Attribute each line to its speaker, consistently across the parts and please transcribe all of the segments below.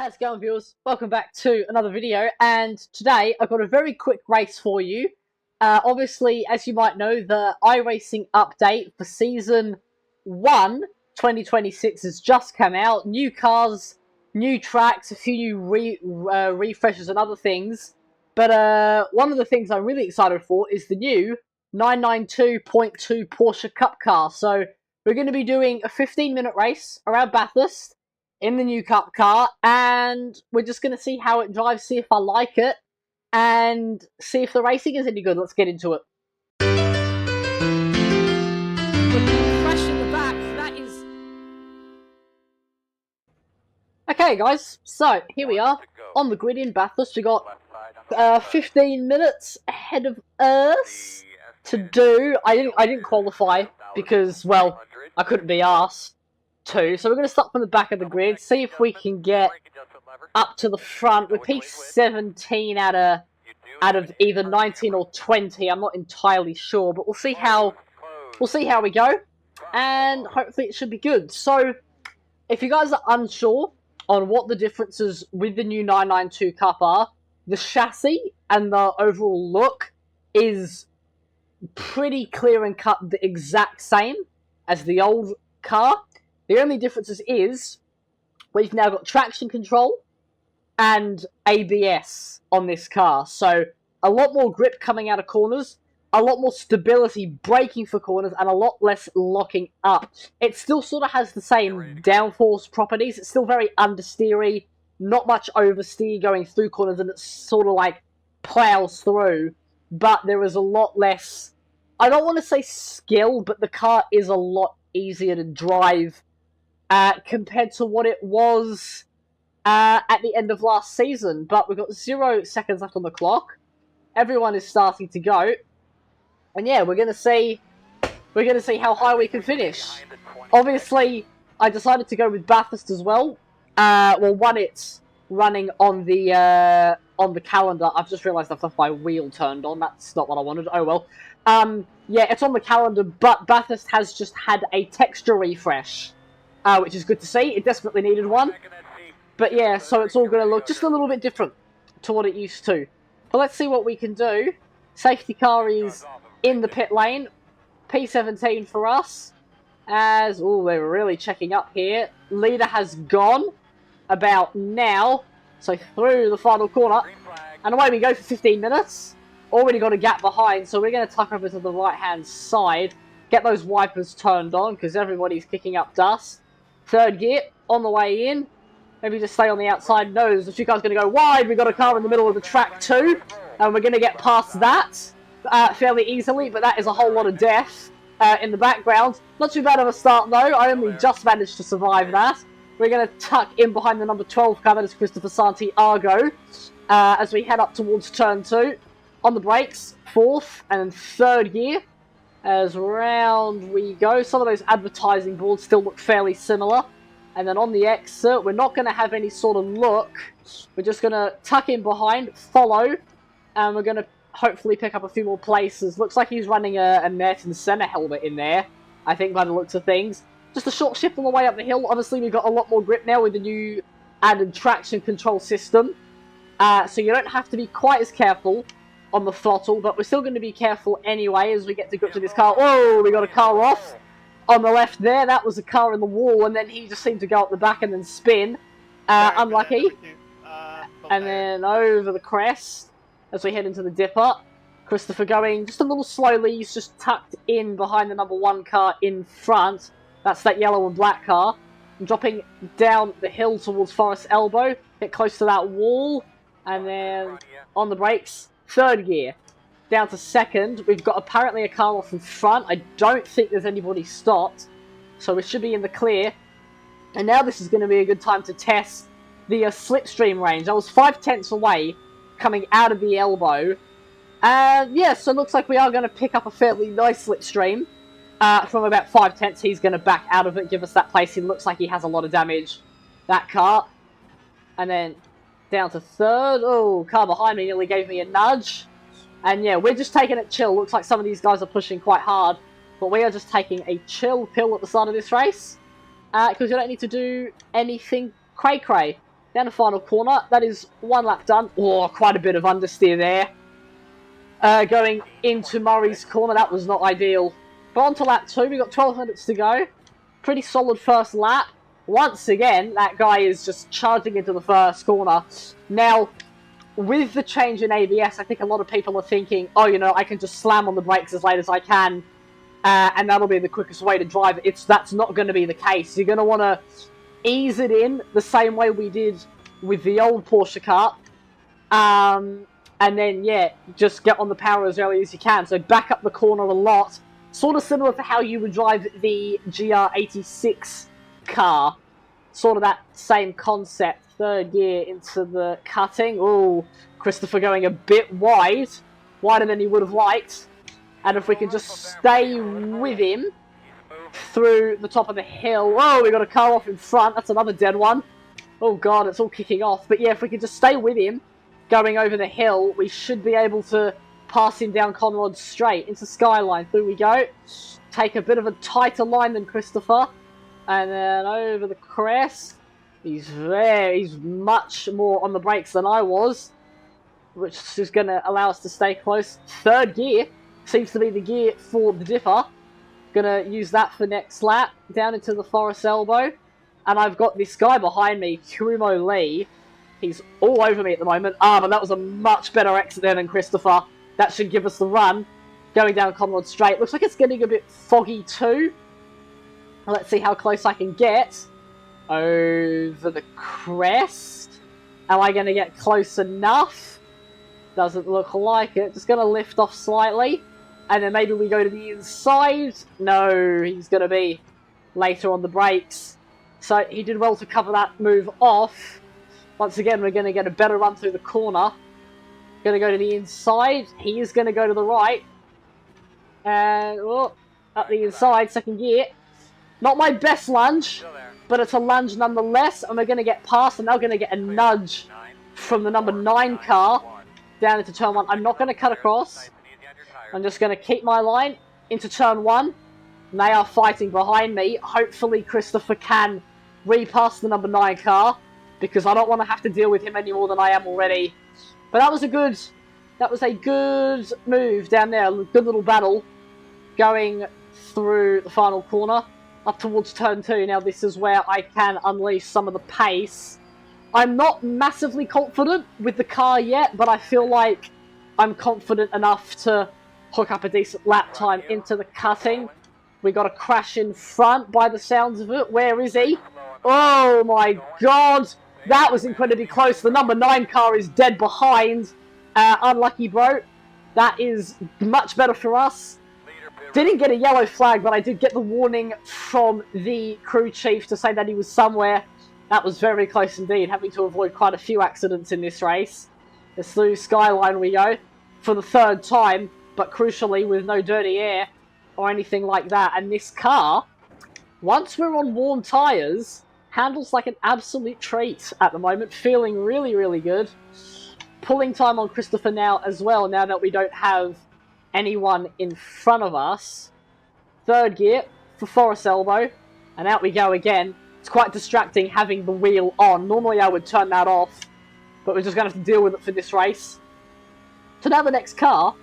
Speaker 1: How's it going, viewers? Welcome back to another video, and today I've got a very quick race for you. Obviously, as you might know, the iRacing update for Season 1 2026 has just come out. New cars, new tracks, a few new refreshes and other things. But one of the things I'm really excited for is the new 992.2 Porsche Cup car. So we're going to be doing a 15-minute race around Bathurst in the new Cup car, and we're just going to see how it drives, see if I like it, and see if the racing is any good. Let's get into it. Fresh in the back, that is... Okay, guys, so here we are on the grid in Bathurst. We got 15 minutes ahead of us to do. I didn't qualify because, well, I couldn't be asked to. So we're going to start from the back of the grid, see if we can get up to the front. We're P17 out of either 19 or 20. I'm not entirely sure, but we'll see how we go, and hopefully it should be good. So if you guys are unsure on what the differences with the new 992 Cup are, the chassis and the overall look is pretty clear and cut, the exact same as the old car. The only differences is we've now got traction control and ABS on this car. So a lot more grip coming out of corners, a lot more stability braking for corners, and a lot less locking up. It still sort of has the same downforce properties. It's still very understeery, not much oversteer going through corners, and it sort of like plows through. But there is a lot less, I don't want to say skill, but the car is a lot easier to drive compared to what it was at the end of last season. But we've got 0 seconds left on the clock. Everyone is starting to go, and yeah, we're gonna see how high we can finish. Obviously, I decided to go with Bathurst as well. Well, one, it's running on the calendar. I've just realised I've left my wheel turned on. That's not what I wanted. Oh well. Yeah, it's on the calendar, but Bathurst has just had a texture refresh, which is good to see. It desperately needed one. But yeah, so it's all going to look just a little bit different to what it used to. But let's see what we can do. Safety car is in the pit lane. P17 for us. As, oh, they're really checking up here. Leader has gone about now. So through the final corner. And away we go for 15 minutes. Already got a gap behind, so we're going to tuck over to the right-hand side. Get those wipers turned on, because everybody's kicking up dust. Third gear, on the way in. Maybe just stay on the outside nose. The few cars going to go wide. We've got a car in the middle of the track too. And we're going to get past that fairly easily, but that is a whole lot of death in the background. Not too bad of a start, though. I only just managed to survive that. We're going to tuck in behind the number 12 car. That is Christopher Santiago. As we head up towards turn 2. On the brakes, 4th and 3rd gear, as round we go. Some of those advertising boards still look fairly similar. And then on the exit, we're not going to have any sort of look. We're just going to tuck in behind, follow, and we're going to hopefully pick up a few more places. Looks like he's running a Merton Senna helmet in there, I think, by the looks of things. Just a short shift on the way up the hill. Obviously, we've got a lot more grip now with the new added traction control system. So you don't have to be quite as careful on the throttle, but we're still going to be careful anyway as we get to grip to this car. Whoa, we got a car off on the left there. That was a car in the wall, and then he just seemed to go up the back and then spin. Unlucky. And then over the crest as we head into the dipper. Christopher going just a little slowly. He's just tucked in behind the number 1 car in front. That's that yellow and black car. And dropping down the hill towards Forest Elbow. Get close to that wall. And then on the brakes. 3rd gear, down to 2nd. We've got apparently a car off in front. I don't think there's anybody stopped, so we should be in the clear. And now this is going to be a good time to test the slipstream range. I was 5/10 away coming out of the elbow. And yeah, so it looks like we are going to pick up a fairly nice slipstream. From about 5/10, he's going to back out of it, give us that place. He looks like he has a lot of damage, that car. And then down to 3rd. Oh, car behind me nearly gave me a nudge. And yeah, we're just taking it chill. Looks like some of these guys are pushing quite hard. But we are just taking a chill pill at the start of this race. Because you don't need to do anything cray-cray. Down the final corner. That is 1 lap done. Oh, quite a bit of understeer there. Going into Murray's corner. That was not ideal. But on to lap 2. We've got 12 minutes to go. Pretty solid first lap. Once again, that guy is just charging into the first corner. Now, with the change in ABS, I think a lot of people are thinking, oh, you know, I can just slam on the brakes as late as I can, and that'll be the quickest way to drive it. That's not going to be the case. You're going to want to ease it in the same way we did with the old Porshce car, and then, yeah, just get on the power as early as you can. So back up the corner a lot, sort of similar to how you would drive the GR86 car. Sort of that same concept. Third gear into the cutting. Oh, Christopher going a bit wide. Wider than he would have liked. And if we can just stay with him through the top of the hill. Oh, we got a car off in front. That's another dead one. Oh god, it's all kicking off. But yeah, if we can just stay with him going over the hill, we should be able to pass him down Conrod straight into Skyline. Through we go. Take a bit of a tighter line than Christopher. And then over the crest. He's much more on the brakes than I was, which is going to allow us to stay close. Third gear seems to be the gear for the dipper. Going to use that for next lap. Down into the Forest Elbow. And I've got this guy behind me, Kurumo Lee. He's all over me at the moment. But that was a much better exit there than Christopher. That should give us the run. Going down Conrod Straight. Looks like it's getting a bit foggy too. Let's see how close I can get. Over the crest. Am I going to get close enough? Doesn't look like it. Just going to lift off slightly. And then maybe we go to the inside. No, he's going to be later on the brakes. So he did well to cover that move off. Once again, we're going to get a better run through the corner. Going to go to the inside. He is going to go to the right. And up the inside, second gear. Not my best lunge, but it's a lunge nonetheless. And we're going to get past, and now going to get a nudge from the number 9 car down into turn 1. I'm not going to cut across. I'm just going to keep my line into turn 1. And they are fighting behind me. Hopefully Christopher can repass the number 9 car, because I don't want to have to deal with him any more than I am already. But that was a good move down there. A good little battle going through the final corner. Up towards turn 2. Now this is where I can unleash some of the pace. I'm not massively confident with the car yet, but I feel like I'm confident enough to hook up a decent lap time into the cutting. We got a crash in front by the sounds of it. Where is he? Oh my god! That was incredibly close. The number 9 car is dead behind. Unlucky, bro. That is much better for us. Didn't get a yellow flag, but I did get the warning from the crew chief to say that he was somewhere. That was very close indeed, having to avoid quite a few accidents in this race. It's through Skyline we go for the 3rd time, but crucially with no dirty air or anything like that. And this car, once we're on warm tyres, handles like an absolute treat at the moment. Feeling really, really good. Pulling time on Christopher now as well, now that we don't have anyone in front of us. 3rd gear for Forest Elbow, and out we go again. It's quite distracting having the wheel on. Normally I would turn that off, but we're just going to have to deal with it for this race. So now the next car,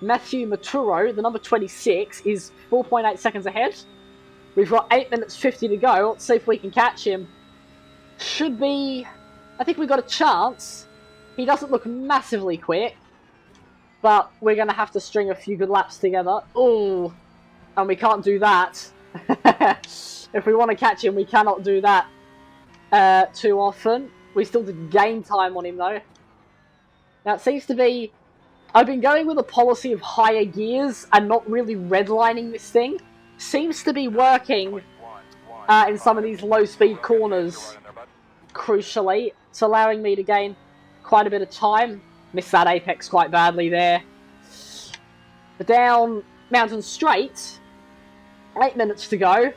Speaker 1: Matthew Maturo, the number 26, is 4.8 seconds ahead. We've got 8 minutes 50 to go. Let's see if we can catch him. Should be... I think we've got a chance. He doesn't look massively quick, but we're going to have to string a few good laps together. Oh, and we can't do that. If we want to catch him, we cannot do that too often. We still did gain time on him, though. Now, it seems to be... I've been going with a policy of higher gears and not really redlining this thing. Seems to be working in some of these low-speed corners, crucially. It's allowing me to gain quite a bit of time. Missed that apex quite badly there. But down Mountain Straight, 8 minutes to go.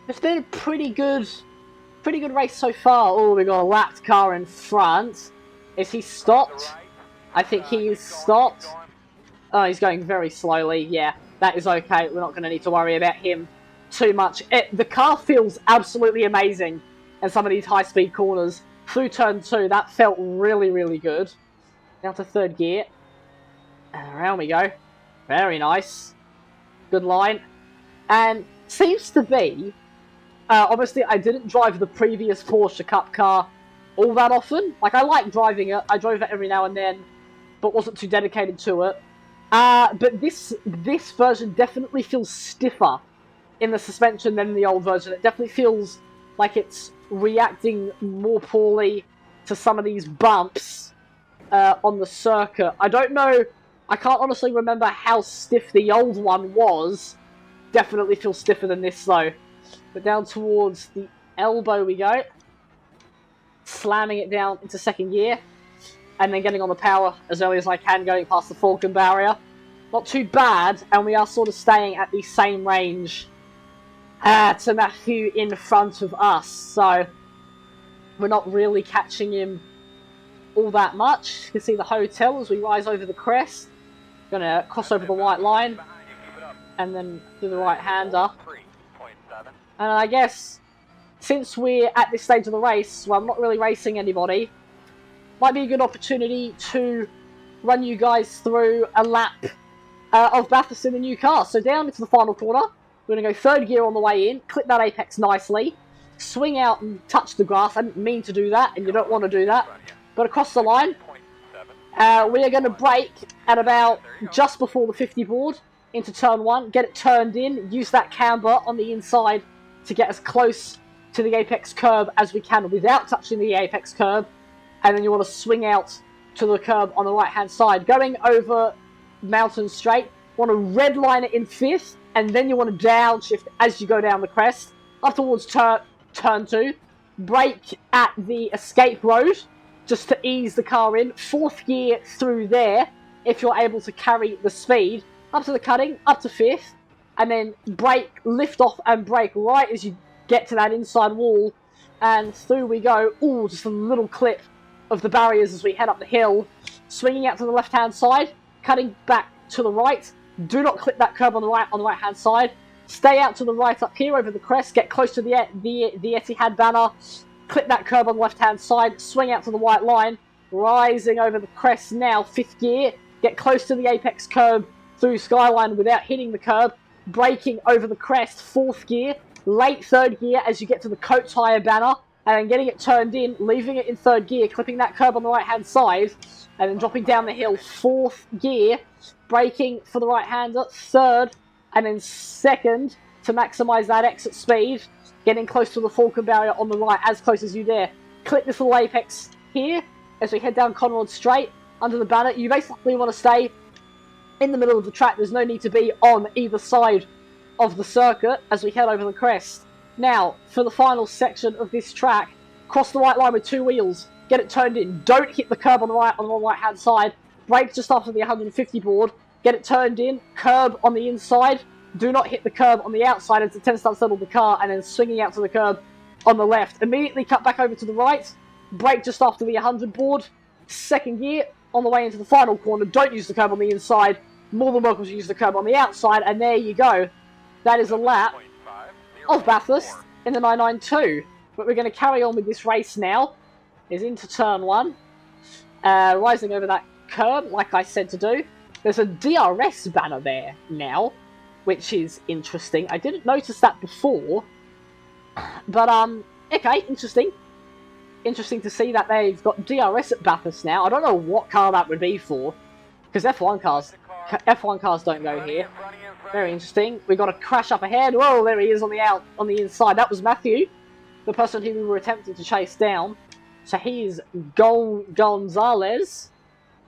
Speaker 1: It's been a pretty good race so far. Oh, we got a lapped car in front. Is he stopped? I think he is stopped. Oh, he's going very slowly. Yeah, that is okay. We're not going to need to worry about him too much. The car feels absolutely amazing in some of these high-speed corners. through turn 2. That felt really, really good. Down to 3rd gear. And around we go. Very nice. Good line. And seems to be... obviously, I didn't drive the previous Porsche Cup car all that often. Like, I like driving it. I drove it every now and then, but wasn't too dedicated to it. But this version definitely feels stiffer in the suspension than the old version. It definitely feels like it's reacting more poorly to some of these bumps on the circuit. I don't know, I can't honestly remember how stiff the old one was. Definitely feels stiffer than this though. But down towards the elbow we go. Slamming it down into 2nd gear. And then getting on the power as early as I can, going past the Falcon barrier. Not too bad, and we are sort of staying at the same range to Matthew in front of us. So we're not really catching him all that much. You can see the hotel as we rise over the crest. Gonna cross over the white line. And then do the right-hander. And I guess, since we're at this stage of the race, well, I'm not really racing anybody, might be a good opportunity to run you guys through a lap of Bathurst in the new car. So down into the final corner, we're going to go 3rd gear on the way in, clip that apex nicely, swing out and touch the grass. I didn't mean to do that, and you don't want to do that. But across the line, we are going to brake at about just before the 50 board into turn 1, get it turned in, use that camber on the inside to get as close to the apex curb as we can without touching the apex curb, and then you want to swing out to the curb on the right hand side. Going over Mountain Straight, want to redline it in 5th, and then you want to downshift as you go down the crest, up towards turn 2, brake at the escape road, just to ease the car in, 4th gear through there, if you're able to carry the speed, up to the cutting, up to 5th, and then brake, lift off and brake right as you get to that inside wall, and through we go. Ooh, just a little clip of the barriers as we head up the hill, swinging out to the left hand side, cutting back to the right. Do not clip that curb on the right hand side. Stay out to the right up here over the crest, get close to the Etihad banner, clip that curb on the left hand side, swing out to the white line, rising over the crest now, 5th gear, get close to the apex curb through Skyline without hitting the curb, braking over the crest, 4th gear, late 3rd gear as you get to the coat tyre banner, and then getting it turned in, leaving it in 3rd gear, clipping that curb on the right hand side, and then dropping down the hill, 4th gear, braking for the right hander, 3rd, and then 2nd to maximise that exit speed, getting close to the Falcon barrier on the right, as close as you dare. Clip this little apex here as we head down Conrod Straight under the banner. You basically want to stay in the middle of the track. There's no need to be on either side of the circuit as we head over the crest. Now, for the final section of this track, cross the white line with 2 wheels, get it turned in, don't hit the curb on the right hand side, brake just after the 150 board, get it turned in, curb on the inside, do not hit the curb on the outside as it tends to unsettle the car, and then swinging out to the curb on the left. Immediately cut back over to the right, brake just after the 100 board, 2nd gear, on the way into the final corner, don't use the curb on the inside, more than welcome to use the curb on the outside, and there you go. That is a lap of Bathurst in the 992. But we're going to carry on with this race now. Is into turn 1. Rising over that curb, like I said to do. There's a DRS banner there now, which is interesting. I didn't notice that before. But, okay, interesting. Interesting to see that they've got DRS at Bathurst now. I don't know what car that would be for, because F1 cars don't go here. Very interesting. We got a crash up ahead. Whoa, there he is on the inside. That was Matthew, the person who we were attempting to chase down. So he's Gonzalez,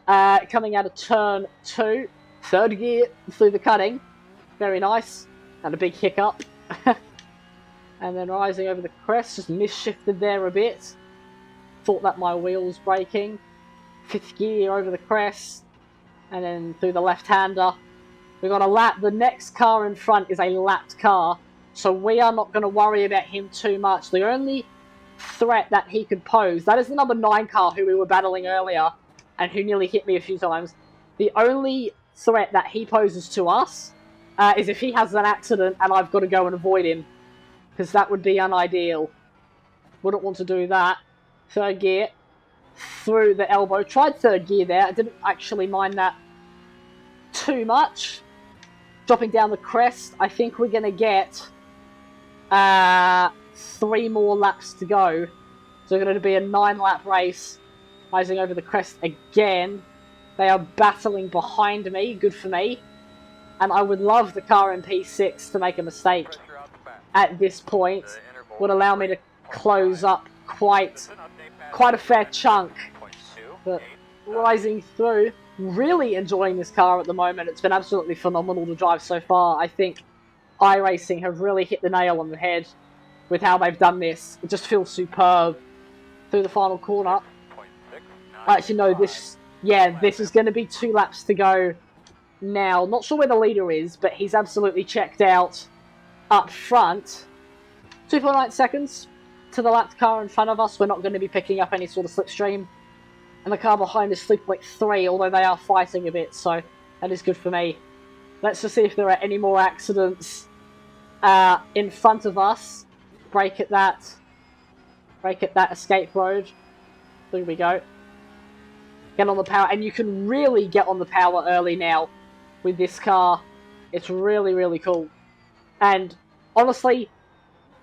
Speaker 1: coming out of turn 2, 3rd gear through the cutting. Very nice. And a big hiccup. And then rising over the crest, just misshifted there a bit. Thought that my wheel was braking. 5th gear over the crest. And then through the left-hander. We've got a lap. The next car in front is a lapped car, so we are not going to worry about him too much. The only threat that he could pose, that is the number 9 car who we were battling earlier, and who nearly hit me a few times. The only threat that he poses to us is if he has an accident and I've got to go and avoid him, because that would be unideal. Wouldn't want to do that. third gear through the elbow. Tried third gear there. I didn't actually mind that too much. Dropping down the crest. I think we're going to get 3 more laps to go. So it's going to be a 9-lap race. Rising over the crest again. They are battling behind me. Good for me. And I would love the car in P6 to make a mistake at this point. Would allow me to close up quite a fair chunk. But rising through, really enjoying this car at the moment. It's been absolutely phenomenal to drive so far. I think iRacing have really hit the nail on the head with how they've done this. It just feels superb through the final corner. Actually, no, this is going to be 2 laps to go now. Not sure where the leader is, but he's absolutely checked out up front. 2.9 seconds to the lapped car in front of us. We're not going to be picking up any sort of slipstream. And the car behind is 3.3, although they are fighting a bit, so that is good for me. Let's just see if there are any more accidents in front of us. Brake at that escape road. There we go. Get on the power, and you can really get on the power early now with this car. It's really, really cool. And honestly,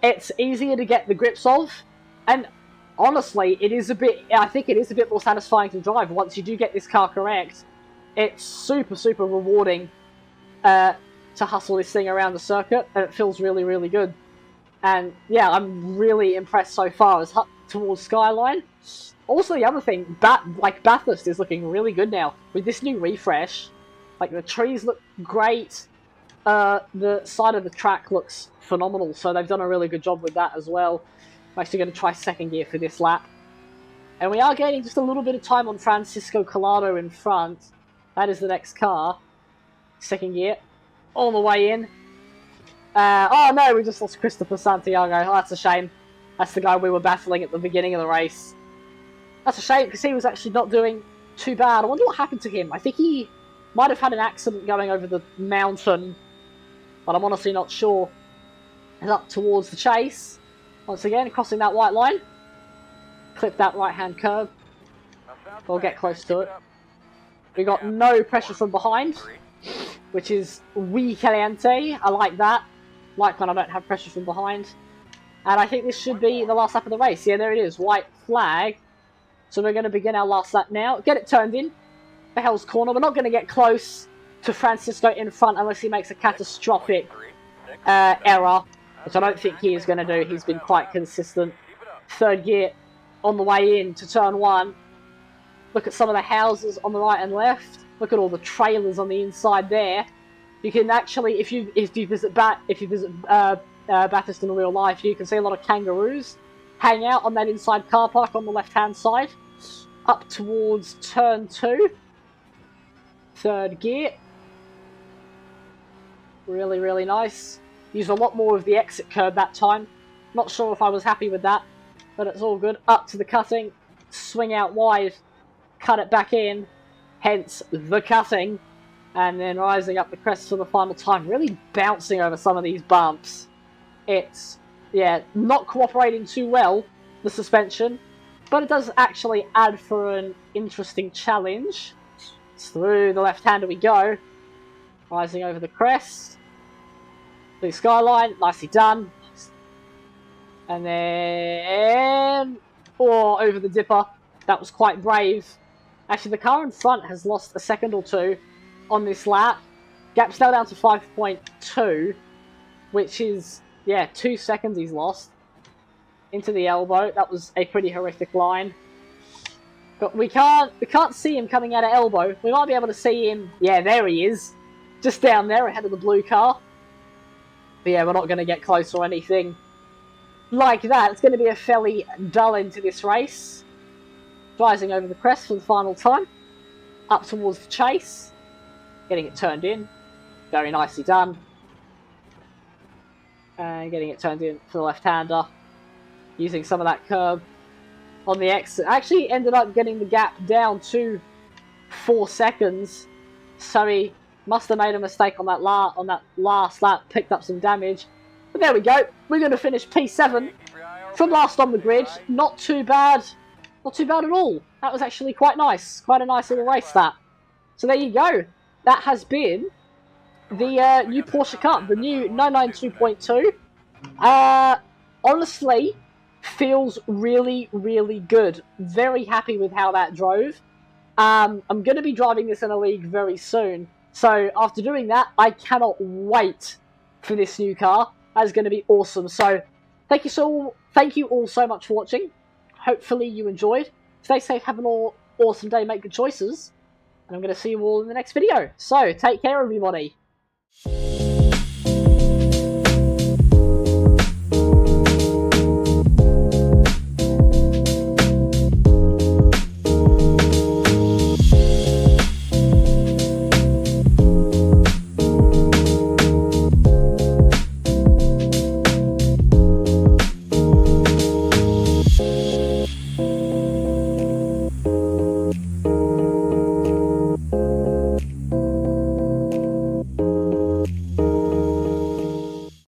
Speaker 1: it's easier to get the grips of, and honestly, I think it is a bit more satisfying to drive once you do get this car correct. It's super, super rewarding to hustle this thing around the circuit, and it feels really, really good. And yeah, I'm really impressed so far as towards Skyline. Also, the other thing, Bathurst is looking really good now with this new refresh. Like, the trees look great. The side of the track looks phenomenal, so they've done a really good job with that as well. I'm actually going to try second gear for this lap. And we are gaining just a little bit of time on Francisco Collado in front. That is the next car. Second gear. All the way in. Oh no, we just lost Christopher Santiago. Oh, that's a shame. That's the guy we were battling at the beginning of the race. That's a shame, because he was actually not doing too bad. I wonder what happened to him. I think he might have had an accident going over the mountain, but I'm honestly not sure. He's up towards the chase. Once again, crossing that white line. Clip that right-hand curb. We'll get close to it. We got no pressure from behind, which is muy caliente. I like that. Like when I don't have pressure from behind. And I think this should be the last lap of the race. Yeah, there it is. White flag. So we're going to begin our last lap now. Get it turned in. The hell's corner. We're not going to get close to Francisco in front unless he makes a catastrophic error, which I don't think he is going to do. He's been quite consistent. Third gear on the way in to turn 1. Look at some of the houses on the right and left. Look at all the trailers on the inside there. You can actually, if you visit Bathurst in real life, you can see a lot of kangaroos hang out on that inside car park on the left-hand side. Up towards turn 2. Third gear. Really, really nice. Used a lot more of the exit curb that time. Not sure if I was happy with that, but it's all good. Up to the cutting. Swing out wide. Cut it back in. Hence the cutting. And then rising up the crest for the final time. Really bouncing over some of these bumps. It's, yeah, not cooperating too well, the suspension. But it does actually add for an interesting challenge. It's through the left-hander we go. Rising over the crest. Blue skyline, nicely done. And then... oh, over the dipper. That was quite brave. Actually, the car in front has lost a second or two on this lap. Gap's now down to 5.2, which is, yeah, 2 seconds he's lost. Into the elbow. That was a pretty horrific line. But we can't see him coming out of elbow. We might be able to see him. Yeah, there he is. Just down there ahead of the blue car. But yeah, we're not going to get close or anything like that. It's going to be a fairly dull end to this race. Rising over the crest for the final time. Up towards the chase. Getting it turned in. Very nicely done. And getting it turned in for the left-hander. Using some of that curb on the exit. Actually ended up getting the gap down to 4 seconds. So he must have made a mistake on that last lap. Picked up some damage. But there we go. We're going to finish P7 from last on the grid. Not too bad. not too bad at all. That was actually quite nice. Quite a nice little race, that. So there you go. That has been the new Porshce Cup, the new 992.2. Honestly, feels really, really good. Very happy with how that drove. I'm going to be driving this in a league very soon. So after doing that, I cannot wait for this new car. That is going to be awesome. So thank you all so much for watching. Hopefully you enjoyed. Stay safe, have an awesome day, make good choices. And I'm going to see you all in the next video. So take care, everybody.